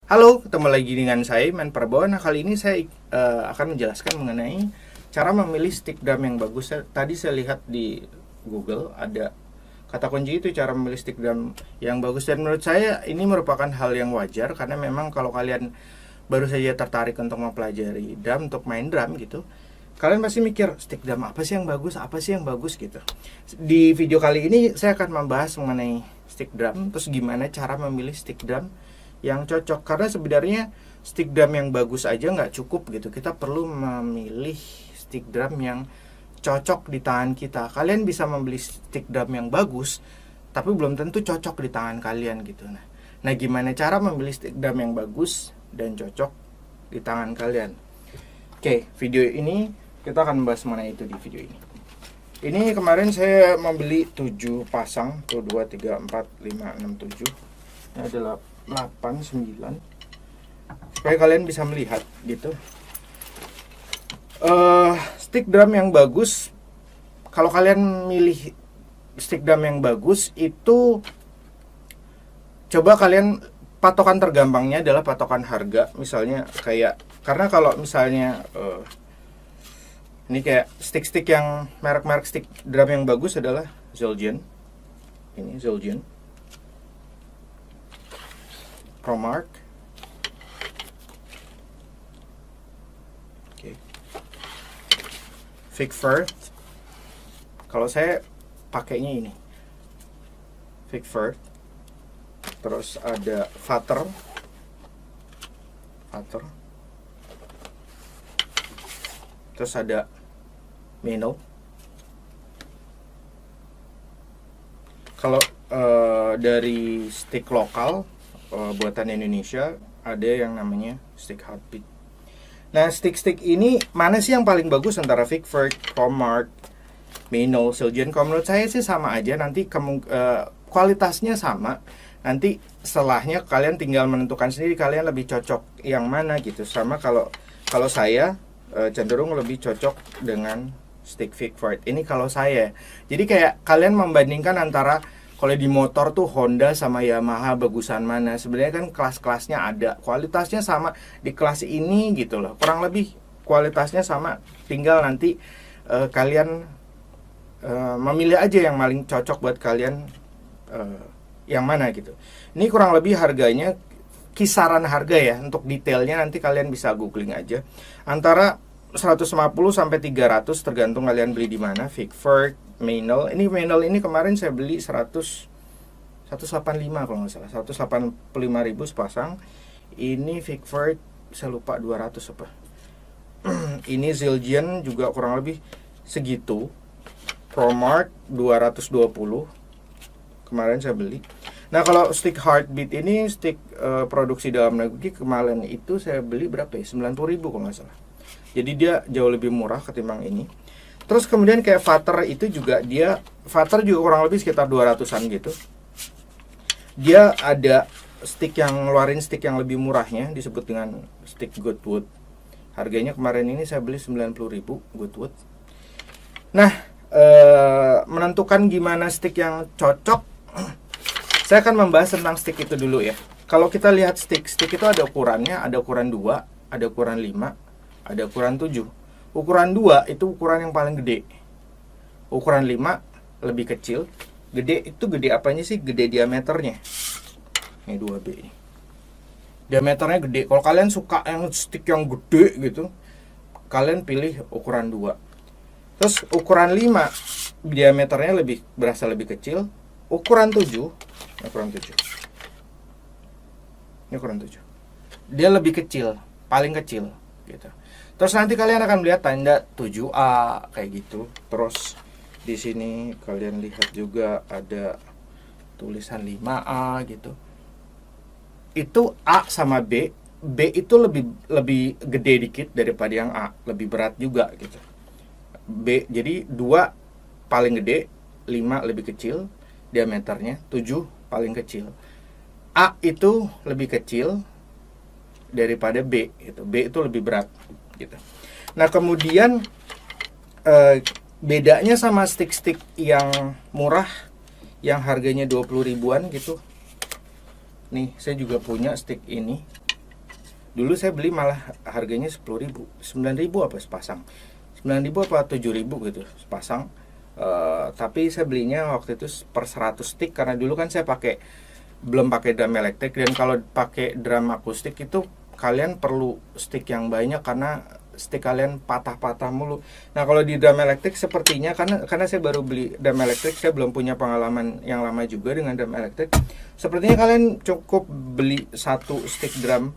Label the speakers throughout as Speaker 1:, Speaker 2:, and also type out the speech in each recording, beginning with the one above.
Speaker 1: Halo, ketemu lagi dengan saya, Iman Prabowo. Nah, kali ini saya akan menjelaskan mengenai cara memilih stick drum yang bagus. Tadi saya lihat di Google ada kata kunci itu cara memilih stick drum yang bagus. Dan menurut saya ini merupakan hal yang wajar karena memang kalau kalian baru saja tertarik untuk mempelajari drum, untuk main drum gitu, kalian pasti mikir stick drum apa sih yang bagus, apa sih yang bagus gitu. Di video kali ini saya akan membahas mengenai stick drum, terus gimana cara memilih stick drum yang cocok, karena sebenarnya stick drum yang bagus aja nggak cukup gitu, kita perlu memilih stick drum yang cocok di tangan kita. Kalian bisa membeli stick drum yang bagus tapi belum tentu cocok di tangan kalian gitu. Nah, gimana cara memilih stick drum yang bagus dan cocok di tangan kalian? Oke, video ini kita akan membahas mengenai itu di video ini. Ini kemarin saya membeli 7 pasang, tuh 2, 3, 4, 5, 6, 7. Ini adalah 8, 9, supaya kalian bisa melihat gitu. Stick drum yang bagus, kalau kalian milih stick drum yang bagus itu, coba kalian, patokan tergampangnya adalah patokan harga. Misalnya kayak, karena kalau misalnya ini kayak stick-stick yang merek-merek stick drum yang bagus adalah Zildjian. Ini Zildjian, Promark, okay, Vic-Firth. Kalau saya pakainya ini Vic-Firth. Terus ada Vater. Terus ada Meno. Kalau dari stick lokal buatan Indonesia ada yang namanya stick Heartbeat. Nah, stick-stick ini mana sih yang paling bagus antara Vic-Firth, Promark, Meno, Zildjian? Kalau menurut saya sih sama aja. Nanti kualitasnya sama. Nanti setelahnya kalian tinggal menentukan sendiri kalian lebih cocok yang mana gitu. Sama kalau saya cenderung lebih cocok dengan stick Vic-Firth. Ini kalau saya. Jadi kayak kalian membandingkan antara, kalau di motor tuh Honda sama Yamaha bagusan mana. Sebenarnya kan kelas-kelasnya ada, kualitasnya sama di kelas ini gitu loh. Kurang lebih kualitasnya sama. Tinggal nanti kalian memilih aja yang paling cocok buat kalian, yang mana gitu. Ini kurang lebih harganya, kisaran harga ya. Untuk detailnya nanti kalian bisa googling aja. Antara 150 sampai 300 tergantung kalian beli di mana. Vic-Firth, Meno. Ini Meno ini kemarin saya beli 185 kalau nggak salah. 185.000 sepasang. Ini Vic-Firth saya lupa 200 apa. Ini Zildjian juga kurang lebih segitu. Promark 220. Kemarin saya beli. Nah, kalau stick Heartbeat ini stick produksi dalam negeri, kemarin itu saya beli berapa ya? 90.000 kalau nggak salah. Jadi dia jauh lebih murah ketimbang ini. Terus kemudian kayak Vater itu juga, Vater juga kurang lebih sekitar 200-an gitu. Dia ada stick yang ngeluarin stick yang lebih murahnya, disebut dengan stick Goodwood. Harganya kemarin ini saya beli 90.000 Goodwood. Nah, menentukan gimana stick yang cocok, saya akan membahas tentang stick itu dulu ya. Kalau kita lihat stick itu ada ukurannya, ada ukuran 2, ada ukuran 5, ada ukuran 7. Ukuran 2 itu ukuran yang paling gede. Ukuran 5 lebih kecil. Gede itu gede apanya sih? Gede diameternya. Ini 2B ini. Diameternya gede. Kalau kalian suka yang stick yang gede gitu, kalian pilih ukuran 2. Terus ukuran 5 diameternya berasa lebih kecil. Ukuran 7, ini ukuran 7. Dia lebih kecil, paling kecil gitu. Terus nanti kalian akan melihat tanda 7A kayak gitu. Terus di sini kalian lihat juga ada tulisan 5A gitu. Itu A sama B. B itu lebih gede dikit daripada yang A, lebih berat juga gitu. B, jadi 2 paling gede, 5 lebih kecil diameternya, 7 paling kecil. A itu lebih kecil daripada B gitu. B itu lebih berat gitu. Nah, kemudian bedanya sama stick-stick yang murah yang harganya 20 ribuan gitu. Nih, saya juga punya stick ini. Dulu saya beli malah harganya 10.000, 9.000 apa sepasang, 9.000 apa 7.000 gitu sepasang. Tapi saya belinya waktu itu per 100 stick, karena dulu kan saya belum pakai drum elektrik, dan kalau pakai drum akustik itu kalian perlu stick yang banyak karena stick kalian patah-patah mulu. Nah, kalau di drum elektrik sepertinya, karena saya baru beli drum elektrik, saya belum punya pengalaman yang lama juga dengan drum elektrik. Sepertinya kalian cukup beli satu stick drum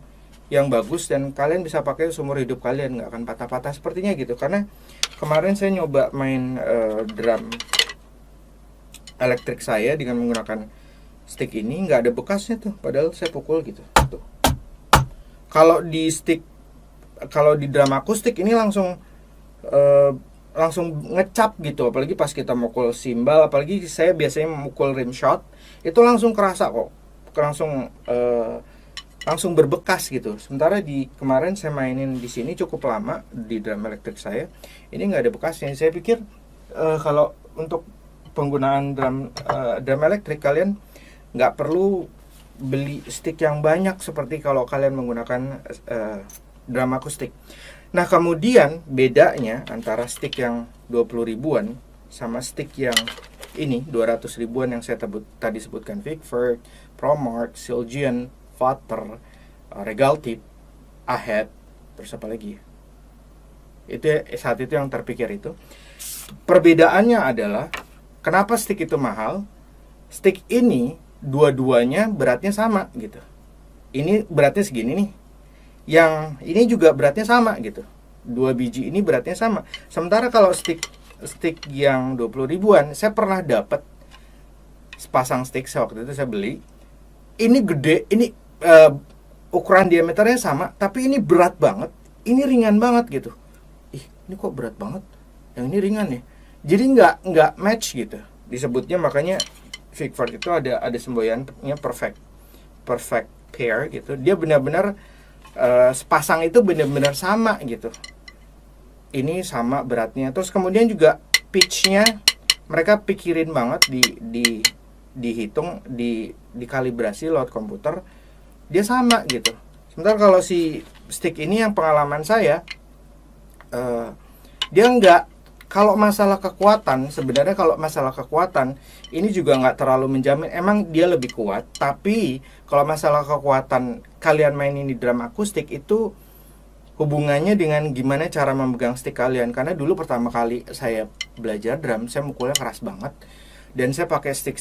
Speaker 1: yang bagus dan kalian bisa pakai seumur hidup kalian, nggak akan patah-patah sepertinya gitu. Karena kemarin saya nyoba main drum elektrik saya dengan menggunakan stick ini, nggak ada bekasnya tuh, padahal saya pukul gitu tuh. Kalau di drum akustik ini langsung ngecap gitu, apalagi pas kita mukul simbal, apalagi saya biasanya memukul rim shot, itu langsung kerasa kok, langsung berbekas gitu. Sementara di kemarin saya mainin di sini cukup lama di drum elektrik saya, ini nggak ada bekasnya. Saya pikir kalau untuk penggunaan drum elektrik kalian nggak perlu beli stick yang banyak seperti kalau kalian menggunakan drum akustik. Nah, kemudian bedanya antara stick yang 20 ribuan sama stick yang ini 200 ribuan yang saya tadi sebutkan, Vickford, Promark, Silgian, Vater, Regal Tip, Ahead, terus apa lagi? Itu saat itu yang terpikir itu. Perbedaannya adalah kenapa stick itu mahal? Stick ini dua-duanya beratnya sama gitu. Ini beratnya segini nih. Yang ini juga beratnya sama gitu. 2 biji ini beratnya sama. Sementara kalau stick yang 20 ribuan, saya pernah dapat sepasang stick waktu itu saya beli. Ini gede, ini ukuran diameternya sama, tapi ini berat banget, ini ringan banget gitu. Ini kok berat banget, yang ini ringan ya. Jadi nggak match gitu. Disebutnya makanya Vickford itu ada semboyannya perfect pair gitu. Dia benar-benar sepasang itu benar-benar sama gitu. Ini sama beratnya. Terus kemudian juga pitchnya mereka pikirin banget, dihitung, dikalibrasi lewat komputer, dia sama gitu. Sementara kalau si stick ini yang pengalaman saya, dia nggak, kalau masalah kekuatan, sebenarnya kalau masalah kekuatan ini juga nggak terlalu menjamin. Emang dia lebih kuat, tapi kalau masalah kekuatan kalian main ini drum akustik itu hubungannya dengan gimana cara memegang stick kalian. Karena dulu pertama kali saya belajar drum, saya mukulnya keras banget, dan saya pakai stick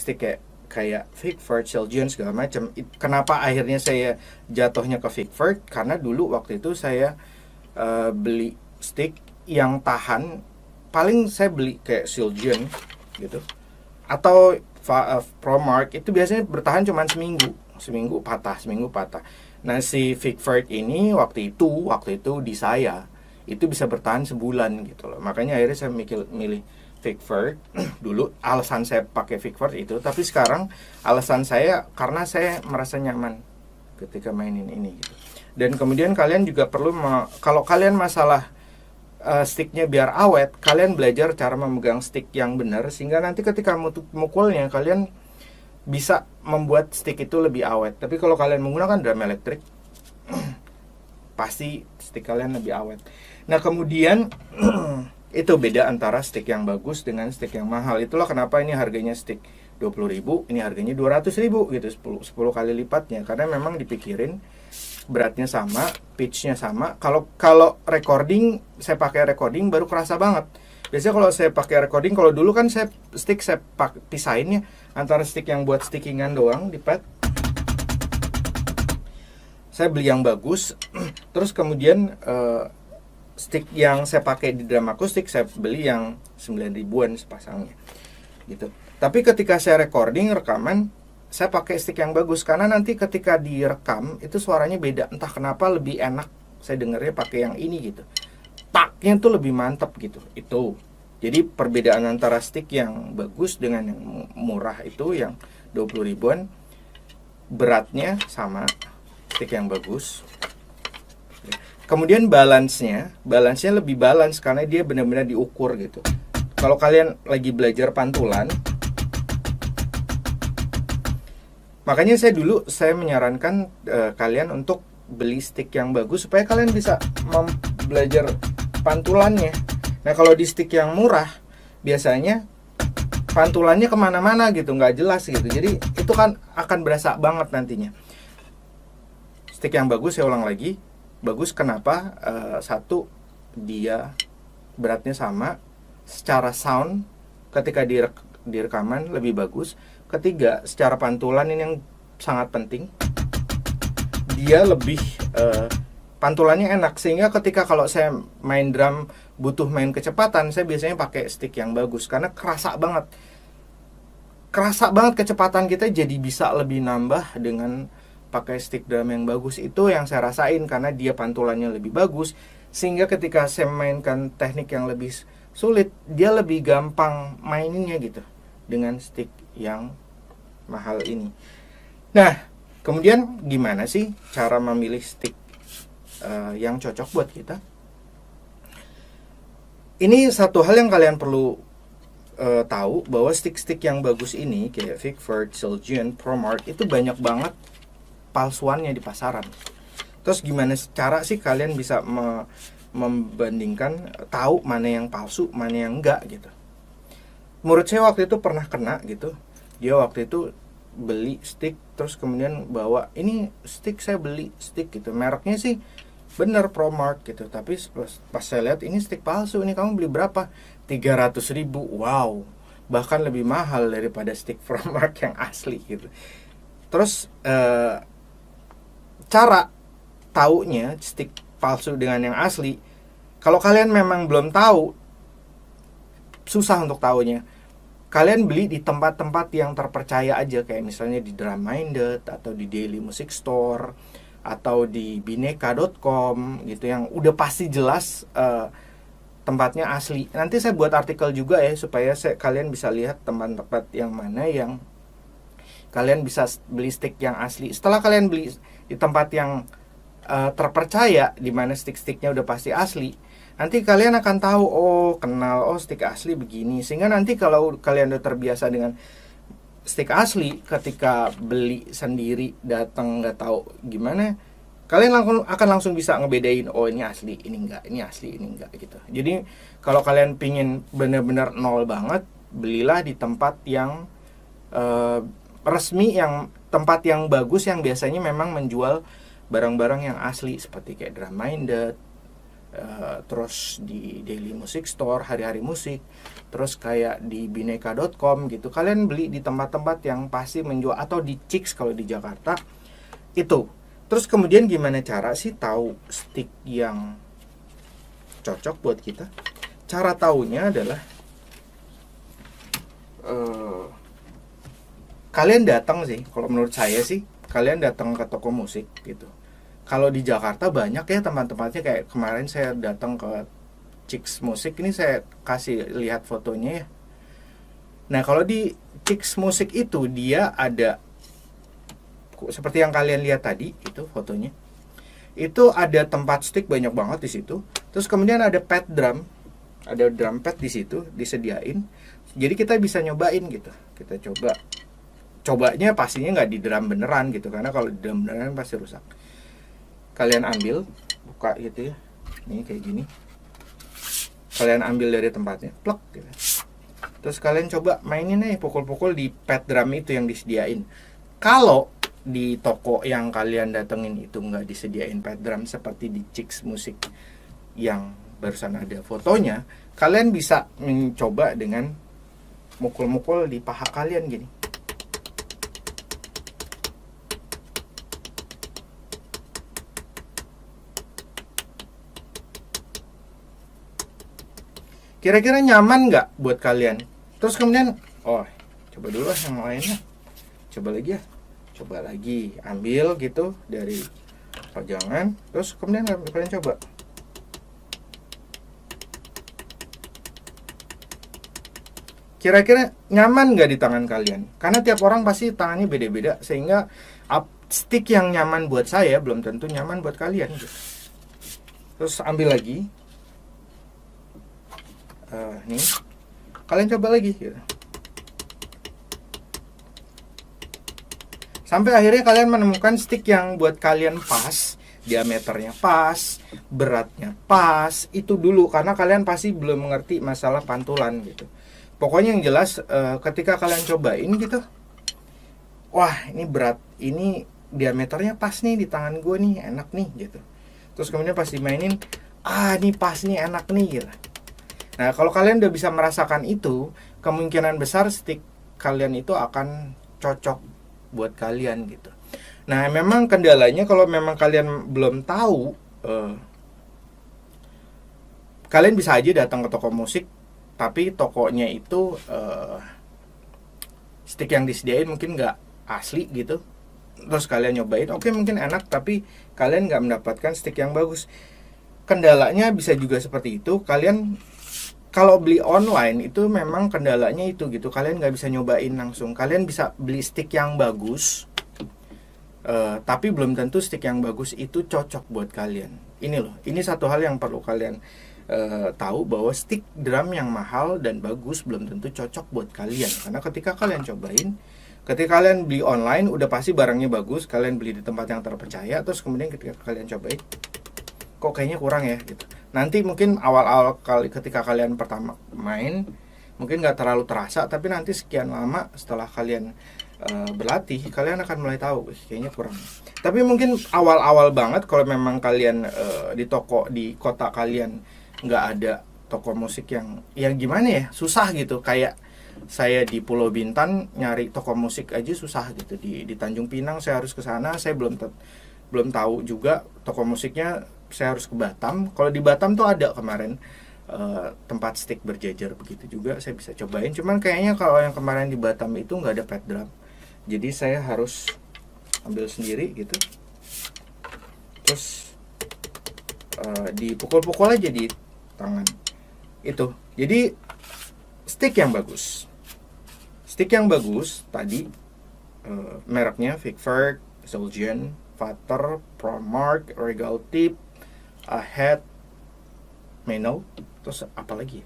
Speaker 1: kayak Vickford, Silgian segala macam. Kenapa akhirnya saya jatuhnya ke Vickford? Karena dulu waktu itu saya beli stick yang tahan, paling saya beli kayak Silgian gitu atau Promark, itu biasanya bertahan cuma seminggu patah. Nah, si Vickford ini waktu itu di saya itu bisa bertahan sebulan gitu loh. Makanya akhirnya saya milih Vickford. Dulu alasan saya pakai Vickford itu, tapi sekarang alasan saya karena saya merasa nyaman ketika mainin ini gitu. Dan kemudian kalian juga perlu kalau kalian masalah sticknya biar awet, kalian belajar cara memegang stick yang benar, sehingga nanti ketika mukulnya kalian bisa membuat stick itu lebih awet. Tapi kalau kalian menggunakan drum elektrik pasti stick kalian lebih awet. Nah, kemudian itu beda antara stick yang bagus dengan stick yang mahal. Itulah kenapa ini harganya stick 20.000, ini harganya 200.000 gitu, 10 kali lipatnya. Karena memang dipikirin beratnya sama, pitchnya sama. Kalau recording, saya pakai recording baru kerasa banget. Biasanya kalau saya pakai recording, kalau dulu kan saya pisahinnya antara stick yang buat stickingan doang di pad. Saya beli yang bagus, terus kemudian stick yang saya pakai di drum akustik saya beli yang 9 ribuan sepasangnya gitu. Tapi ketika saya rekaman, saya pakai stick yang bagus karena nanti ketika direkam itu suaranya beda. Entah kenapa lebih enak saya dengarnya pakai yang ini gitu. Taknya tuh lebih mantap gitu. Itu. Jadi perbedaan antara stick yang bagus dengan yang murah itu yang 20 ribuan, beratnya sama stick yang bagus. Kemudian balance-nya lebih balance karena dia benar-benar diukur gitu. Kalau kalian lagi belajar pantulan, makanya saya menyarankan kalian untuk beli stick yang bagus supaya kalian bisa belajar pantulannya. Nah kalau di stick yang murah biasanya pantulannya kemana-mana gitu, nggak jelas gitu. Jadi itu kan akan berasa banget nantinya. Stick yang bagus, saya ulang lagi, bagus kenapa? Satu, dia beratnya sama, secara sound ketika direkaman lebih bagus. Ketiga, secara pantulan ini yang sangat penting, dia lebih pantulannya enak, sehingga ketika kalau saya main drum butuh main kecepatan, saya biasanya pakai stick yang bagus karena kerasa banget kecepatan kita, jadi bisa lebih nambah dengan pakai stick drum yang bagus. Itu yang saya rasain karena dia pantulannya lebih bagus, sehingga ketika saya mainkan teknik yang lebih sulit, dia lebih gampang maininnya gitu dengan stick yang mahal ini. Nah, kemudian gimana sih cara memilih stick yang cocok buat kita? Ini satu hal yang kalian perlu tahu, bahwa stick-stick yang bagus ini kayak Vicford, Silgian, ProMark itu banyak banget palsuannya di pasaran. Terus gimana cara sih kalian bisa membandingkan, tahu mana yang palsu, mana yang enggak gitu? Menurut saya waktu itu pernah kena gitu. Dia waktu itu beli stick, terus kemudian bawa, ini stick saya beli stick gitu, mereknya sih bener ProMark gitu, tapi pas saya lihat ini stick palsu, ini kamu beli berapa? 300.000. Wow, bahkan lebih mahal daripada stick ProMark yang asli gitu. Terus cara taunya stick palsu dengan yang asli, kalau kalian memang belum tahu, susah untuk taunya, kalian beli di tempat-tempat yang terpercaya aja, kayak misalnya di Drum Minded atau di Daily Music Store atau di bineka.com gitu, yang udah pasti jelas tempatnya asli. Nanti saya buat artikel juga ya, supaya kalian bisa lihat tempat-tempat yang mana yang kalian bisa beli stick yang asli. Setelah kalian beli di tempat yang terpercaya, di mana stick-sticknya udah pasti asli, nanti kalian akan tahu, oh kenal, oh stick asli begini. Sehingga nanti kalau kalian udah terbiasa dengan stick asli, ketika beli sendiri datang nggak tahu gimana, kalian akan langsung bisa ngebedain, oh ini asli, ini enggak, ini asli, ini enggak gitu. Jadi kalau kalian pingin benar-benar nol banget, belilah di tempat yang resmi, yang tempat yang bagus, yang biasanya memang menjual barang-barang yang asli, seperti kayak Drum Minded, terus di Daily Music Store, hari-hari musik, terus kayak di bineka.com gitu. Kalian beli di tempat-tempat yang pasti menjual, atau di Chicks kalau di Jakarta itu. Terus kemudian gimana cara sih tahu stick yang cocok buat kita? Cara taunya adalah kalian datang sih, kalau menurut saya sih, kalian datang ke toko musik gitu. Kalau di Jakarta banyak ya tempat-tempatnya, kayak kemarin saya datang ke Chicks Musik, ini saya kasih lihat fotonya ya. Nah kalau di Chicks Musik itu dia ada, seperti yang kalian lihat tadi itu fotonya, itu ada tempat stick banyak banget di situ. Terus kemudian ada pad drum, ada drum pad di situ disediain. Jadi kita bisa nyobain gitu. Kita cobanya pastinya nggak di drum beneran gitu, karena kalau di drum beneran pasti rusak. Kalian ambil, buka gitu ya, ini kayak gini, kalian ambil dari tempatnya, plek gitu. Terus kalian coba mainin aja, pukul-pukul di pad drum itu yang disediain. Kalau di toko yang kalian datengin itu nggak disediain pad drum seperti di Chicks Musik yang barusan ada fotonya, kalian bisa mencoba dengan mukul-mukul di paha kalian gini. Kira-kira nyaman nggak buat kalian? Terus kemudian, oh coba dulu yang lainnya, coba lagi ya, coba lagi, ambil gitu dari pajangan, terus kemudian kalian coba. Kira-kira nyaman nggak di tangan kalian? Karena tiap orang pasti tangannya beda-beda, sehingga stick yang nyaman buat saya belum tentu nyaman buat kalian gitu. Terus ambil lagi. Nih, kalian coba lagi gitu. Sampai akhirnya kalian menemukan stick yang buat kalian pas, diameternya pas, beratnya pas, itu dulu karena kalian pasti belum mengerti masalah pantulan gitu. Pokoknya yang jelas ketika kalian cobain gitu, wah ini berat, ini diameternya pas nih di tangan gue nih, enak nih gitu. Terus kemudian pas dimainin, ini pas nih, enak nih gitu. Nah kalau kalian udah bisa merasakan itu, kemungkinan besar stick kalian itu akan cocok buat kalian gitu. Nah memang kendalanya kalau memang kalian belum tahu, kalian bisa aja datang ke toko musik, tapi tokonya itu stick yang disediain mungkin nggak asli gitu. Terus kalian nyobain, oke mungkin enak, tapi kalian nggak mendapatkan stick yang bagus. Kendalanya bisa juga seperti itu. Kalian kalau beli online itu memang kendalanya itu gitu, kalian nggak bisa nyobain langsung. Kalian bisa beli stick yang bagus, tapi belum tentu stick yang bagus itu cocok buat kalian. Ini loh, ini satu hal yang perlu kalian tahu, bahwa stick drum yang mahal dan bagus belum tentu cocok buat kalian. Karena ketika kalian cobain, ketika kalian beli online udah pasti barangnya bagus, kalian beli di tempat yang terpercaya, terus kemudian ketika kalian cobain, kok kayaknya kurang ya gitu. Nanti mungkin awal-awal kali ketika kalian pertama main mungkin nggak terlalu terasa, tapi nanti sekian lama setelah kalian berlatih, kalian akan mulai tahu kayaknya kurang. Tapi mungkin awal-awal banget kalau memang kalian di toko di kota kalian nggak ada toko musik yang gimana ya, susah gitu. Kayak saya di Pulau Bintan nyari toko musik aja susah gitu. Di Tanjung Pinang saya harus ke sana, saya belum tahu juga toko musiknya, saya harus ke Batam. Kalau di Batam tuh ada kemarin tempat stick berjejer, begitu juga saya bisa cobain. Cuman kayaknya kalau yang kemarin di Batam itu nggak ada pad drum, jadi saya harus ambil sendiri gitu. Terus dipukul-pukul aja di tangan itu. Jadi stick yang bagus tadi mereknya Vicverk, Zildjian, Vater, Promark, Regal Tip, Ahead, Meno, terus apa lagi?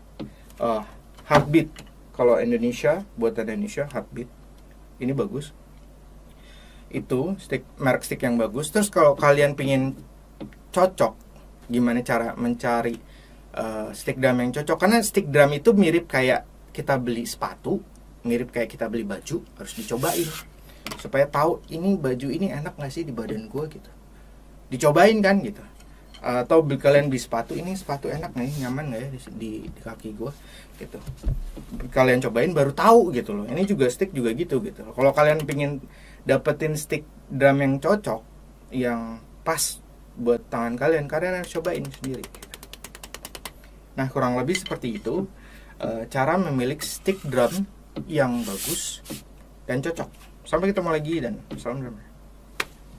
Speaker 1: Heartbeat. Kalau Indonesia, buatan Indonesia, Heartbeat. Ini bagus. Itu merek stick yang bagus. Terus kalau kalian pingin cocok, gimana cara mencari stick drum yang cocok? Karena stick drum itu mirip kayak kita beli sepatu, mirip kayak kita beli baju, harus dicobain supaya tahu ini baju ini enak nggak sih di badan gue gitu. Dicobain kan gitu. Atau kalian beli sepatu, ini sepatu enak nggak ya, nyaman nggak ya di kaki gue gitu. Kalian cobain baru tahu gitu loh. Ini juga stick juga gitu. Kalau kalian pingin dapetin stick drum yang cocok, yang pas buat tangan kalian harus cobain sendiri gitu. Nah kurang lebih seperti itu cara memilih stick drum yang bagus dan cocok. Sampai ketemu lagi dan salam drum.